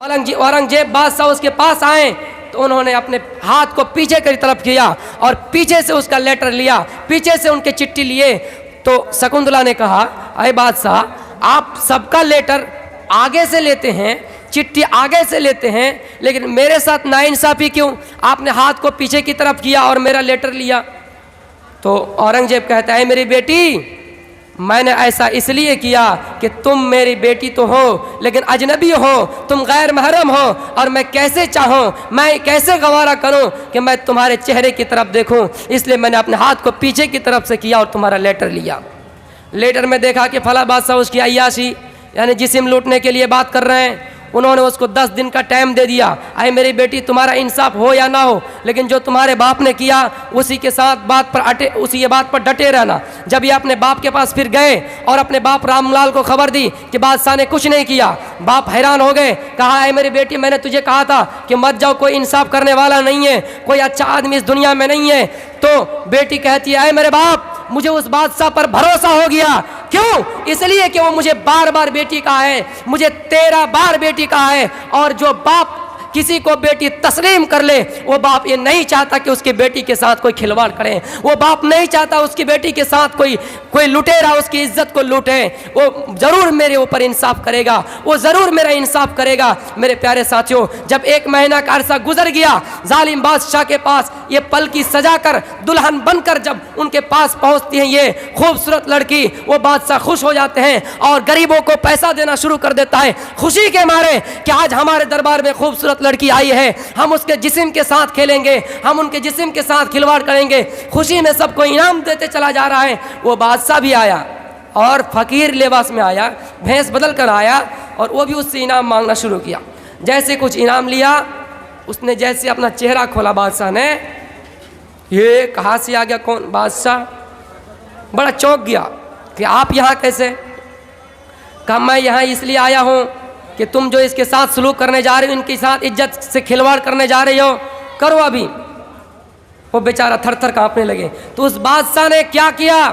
औरंगजेब बादशाह उसके पास आए तो उन्होंने अपने हाथ को पीछे की तरफ किया और पीछे से उसका लेटर लिया, पीछे से उनके चिट्ठी लिए। तो शकुंतला ने कहा, अरे बादशाह, आप सबका लेटर आगे से लेते हैं, चिट्ठी आगे से लेते हैं, लेकिन मेरे साथ नाइंसाफ़ी क्यों? आपने हाथ को पीछे की तरफ किया और मेरा लेटर लिया। तो औरंगजेब कहता है, मेरी बेटी, मैंने ऐसा इसलिए किया कि तुम मेरी बेटी तो हो लेकिन अजनबी हो, तुम गैर महरम हो, और मैं कैसे चाहूँ, मैं कैसे गवारा करूँ कि मैं तुम्हारे चेहरे की तरफ देखूँ, इसलिए मैंने अपने हाथ को पीछे की तरफ से किया और तुम्हारा लेटर लिया। लेटर में देखा कि फला बादशाह उसकी अय्याशी यानी जिस्म लूटने के लिए बात कर रहे हैं। उन्होंने उसको 10 दिन का टाइम दे दिया। अरे मेरी बेटी, तुम्हारा इंसाफ हो या ना हो, लेकिन जो तुम्हारे बाप ने किया उसी के साथ उसी बात पर डटे रहना। जब ये अपने बाप के पास फिर गए और अपने बाप रामलाल को खबर दी कि बादशाह ने कुछ नहीं किया, बाप हैरान हो गए। कहा, अरे मेरी बेटी, मैंने तुझे कहा था कि मत जाओ, कोई इंसाफ करने वाला नहीं है, कोई अच्छा आदमी इस दुनिया में नहीं है। तो बेटी कहती है, अरे मेरे बाप, मुझे उस बादशाह पर भरोसा हो गया। क्यों? इसलिए कि वो मुझे बार बार बेटी कहा है, मुझे 13 बार बेटी कहा है, और जो बाप किसी को बेटी तस्लीम कर ले, वो बाप ये नहीं चाहता कि उसकी बेटी के साथ कोई खिलवाड़ करे। वो बाप नहीं चाहता उसकी बेटी के साथ कोई लुटेरा उसकी इज्जत को लूटे। वो ज़रूर मेरे ऊपर इंसाफ करेगा, वो ज़रूर मेरा इंसाफ करेगा। मेरे प्यारे साथियों, जब 1 महीना का अरसा गुजर गया, जालिम बादशाह के पास ये पलकी सजा कर दुल्हन बनकर जब उनके पास पहुंचती है ये खूबसूरत लड़की, वो बादशाह खुश हो जाते हैं और गरीबों को पैसा देना शुरू कर देता है, खुशी के मारे कि आज हमारे दरबार में खूबसूरत लड़की आई है, हम उसके जिस्म के साथ खेलेंगे, हम उनके जिस्म के साथ खिलवाड़ करेंगे। खुशी में सबको इनाम देते चला जा रहा है। वो बादशाह भी आया और फकीर लिबास में आया, भैंस बदल कर आया, और वो भी उससे इनाम मांगना शुरू किया। जैसे कुछ इनाम लिया, उसने जैसे अपना चेहरा खोला, बादशाह ने, ये कहाँ से आ गया? कौन? बादशाह बड़ा चौंक गया कि आप यहाँ कैसे? कहा, मैं यहाँ इसलिए आया हूँ कि तुम जो इसके साथ सलूक करने जा रहे हो, इनके साथ इज्जत से खिलवाड़ करने जा रहे हो, करो अभी। वो बेचारा थर थर कांपने लगे। तो उस बादशाह ने क्या किया,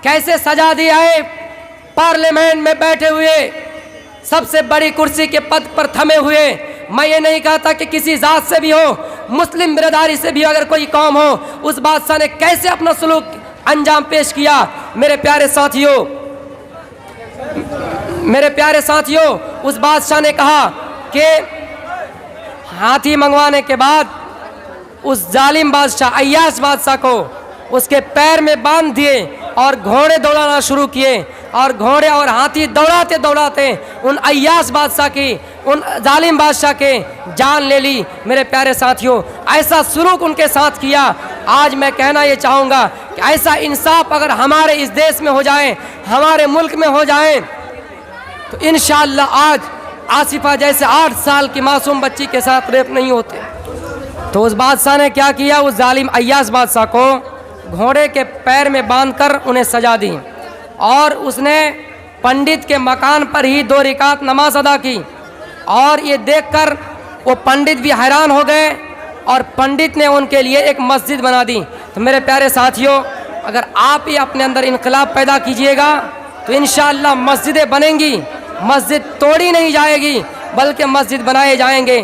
कैसे सजा दिया है? पार्लियामेंट में बैठे हुए, सबसे बड़ी कुर्सी के पद पर थमे हुए, मैं ये नहीं कहता कि किसी जात से भी हो, मुस्लिम बिरादरी से भी अगर कोई कौम हो, उस बादशाह ने कैसे अपना सलूक अंजाम पेश किया। मेरे प्यारे साथियों, उस बादशाह ने कहा कि हाथी मंगवाने के बाद उस जालिम बादशाह, अय्याश बादशाह को उसके पैर में बांध दिए और घोड़े दौड़ाना शुरू किए, और घोड़े और हाथी दौड़ाते दौड़ाते उन अय्याश बादशाह की, उन जालिम बादशाह के जान ले ली। मेरे प्यारे साथियों, ऐसा सलूक उनके साथ किया। आज मैं कहना ये चाहूँगा कि ऐसा इंसाफ अगर हमारे इस देश में हो जाए, हमारे मुल्क में हो जाए, तो इंशाअल्लाह आज आसिफा जैसे 8 साल की मासूम बच्ची के साथ रेप नहीं होते। तो उस बादशाह ने क्या किया, उस जालिम अय्याश बादशाह को घोड़े के पैर में बांधकर उन्हें सजा दी, और उसने पंडित के मकान पर ही 2 रकात नमाज अदा की। और ये देखकर वो पंडित भी हैरान हो गए, और पंडित ने उनके लिए एक मस्जिद बना दी। तो मेरे प्यारे साथियों, अगर आप ही अपने अंदर इनकलाब पैदा कीजिएगा तो इंशाअल्लाह मस्जिदें बनेंगी, मस्जिद तोड़ी नहीं जाएगी, बल्कि मस्जिद बनाए जाएंगे।